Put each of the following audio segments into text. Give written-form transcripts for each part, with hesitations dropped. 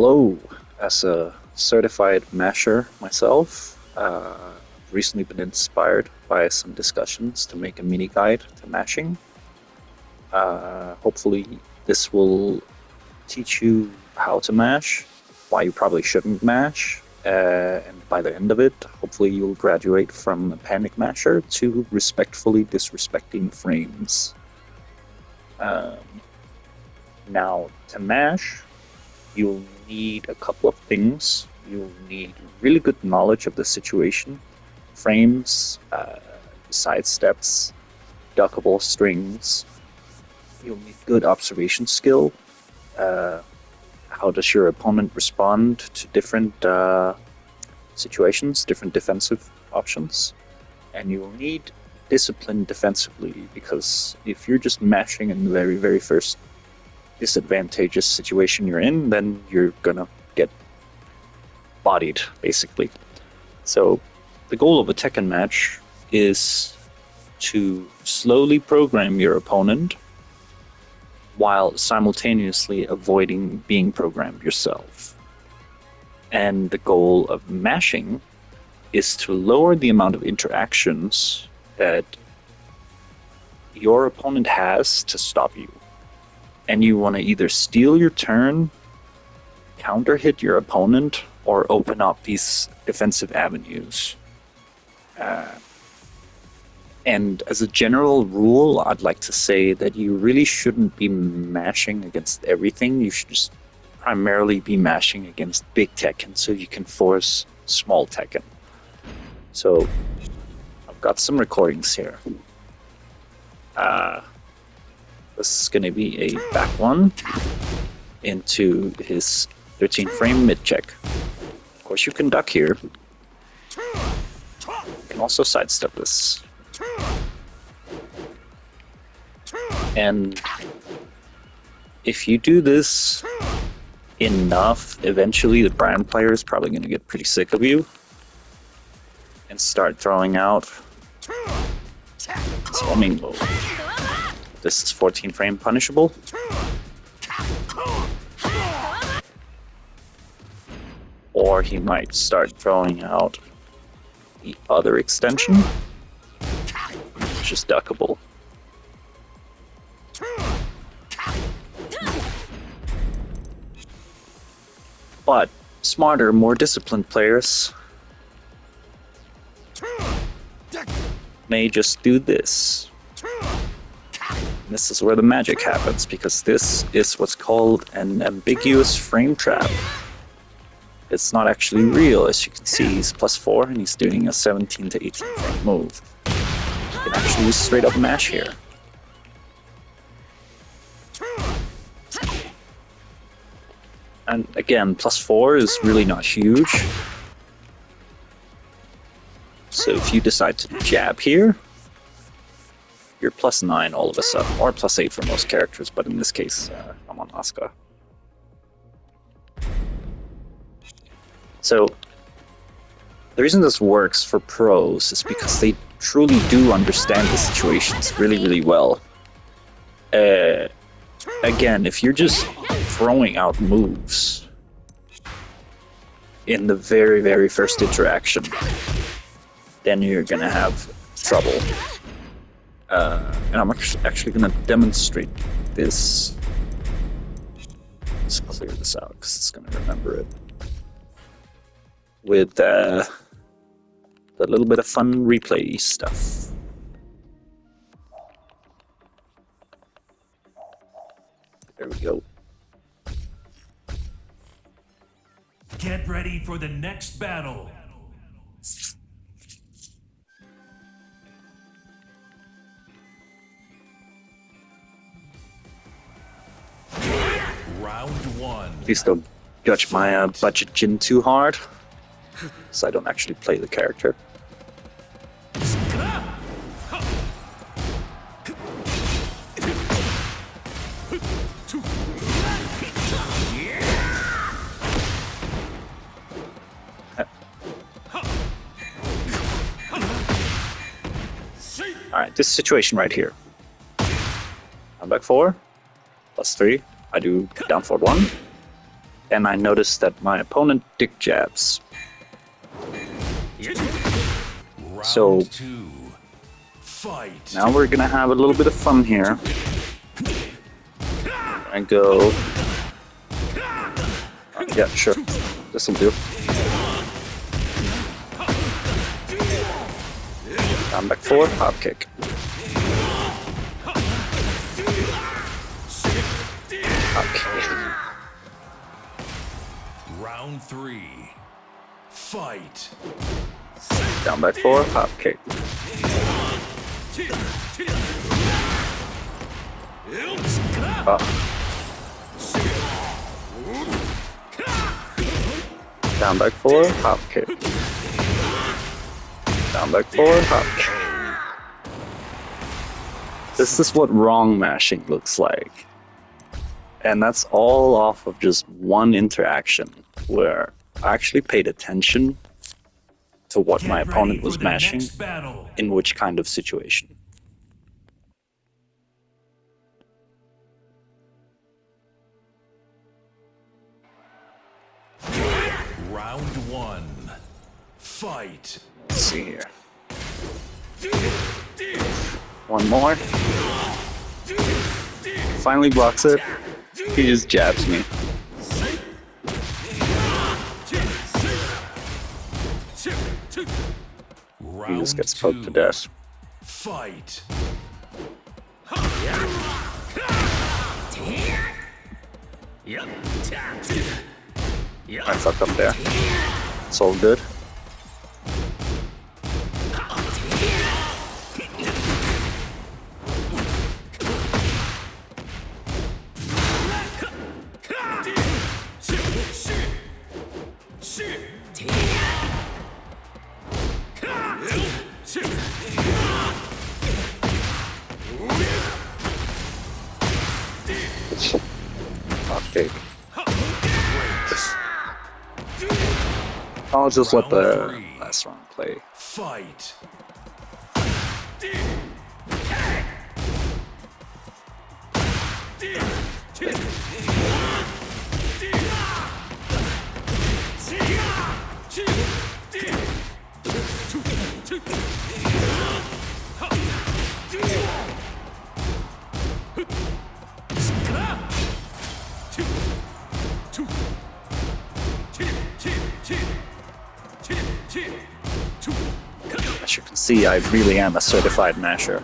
Hello, as a certified masher myself, recently been inspired by some discussions to make a mini guide to mashing. Hopefully this will teach you how to mash, why you probably shouldn't mash, and by the end of it, hopefully you'll graduate from a panic masher to respectfully disrespecting frames. Now, to mash, you'll need a couple of things. You'll need really good knowledge of the situation, frames, side steps, duckable strings. You'll need good observation skill. How does your opponent respond to different situations, different defensive options? And you'll need discipline defensively, because if you're just mashing in the very, very first disadvantageous situation you're in, then you're gonna get bodied, basically. So the goal of a Tekken match is to slowly program your opponent while simultaneously avoiding being programmed yourself. And the goal of mashing is to lower the amount of interactions that your opponent has to stop you. And you want to either steal your turn, counter hit your opponent, or open up these defensive avenues. And as a general rule, I'd like to say that you really shouldn't be mashing against everything. You should just primarily be mashing against big Tekken so you can force small Tekken. So I've got some recordings here. This is going to be a back one into his 13 frame mid check. Of course, you can duck here. You can also sidestep this. And if you do this enough, eventually the Brian player is probably going to get pretty sick of you and start throwing out swarming low. This is 14 frame punishable. Or he might start throwing out the other extension, which is duckable. But smarter, more disciplined players may just do this. This is where the magic happens, because this is what's called an ambiguous frame trap. It's not actually real. As you can see, he's +4 and he's doing a 17 to 18 frame move. You can actually use straight up mash here. And again, +4 is really not huge. So if you decide to jab here, you're +9 all of a sudden, or +8 for most characters, but in this case, I'm on Asuka. So the reason this works for pros is because they truly do understand the situations really, really well. Again, if you're just throwing out moves in the very, very first interaction, then you're gonna have trouble. And I'm actually gonna demonstrate this. Let's clear this out because it's gonna remember it. With a little bit of fun replay stuff. There we go. Get ready for the next battle. Round 1. Please don't judge my budget Jin too hard, so I don't actually play the character. Alright, this situation right here. I'm back 4, +3. I do down forward 1. and I noticed that my opponent dick jabs. So Round 2. Fight. now we're gonna have a little bit of fun here. I go. Yeah, sure. This'll do. Down back 4, hop kick. Okay. Round 3. Fight. Down back 4, hop kick. Down back 4, hop kick. Down back 4, hop kick. This is what wrong mashing looks like. And that's all off of just one interaction where I actually paid attention to what my opponent was mashing in which kind of situation. Round 1. Fight. Let's see here. One more. Finally blocks it. He just jabs me. He just gets poked to death. Fight. I fucked up there. It's all good. Okay. I'll just let the last round play. Fight. As you can see, I really am a certified masher.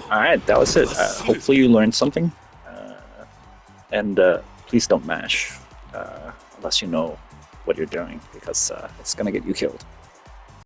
Alright, that was it. Hopefully you learned something. And please don't mash unless you know what you're doing, because it's gonna get you killed.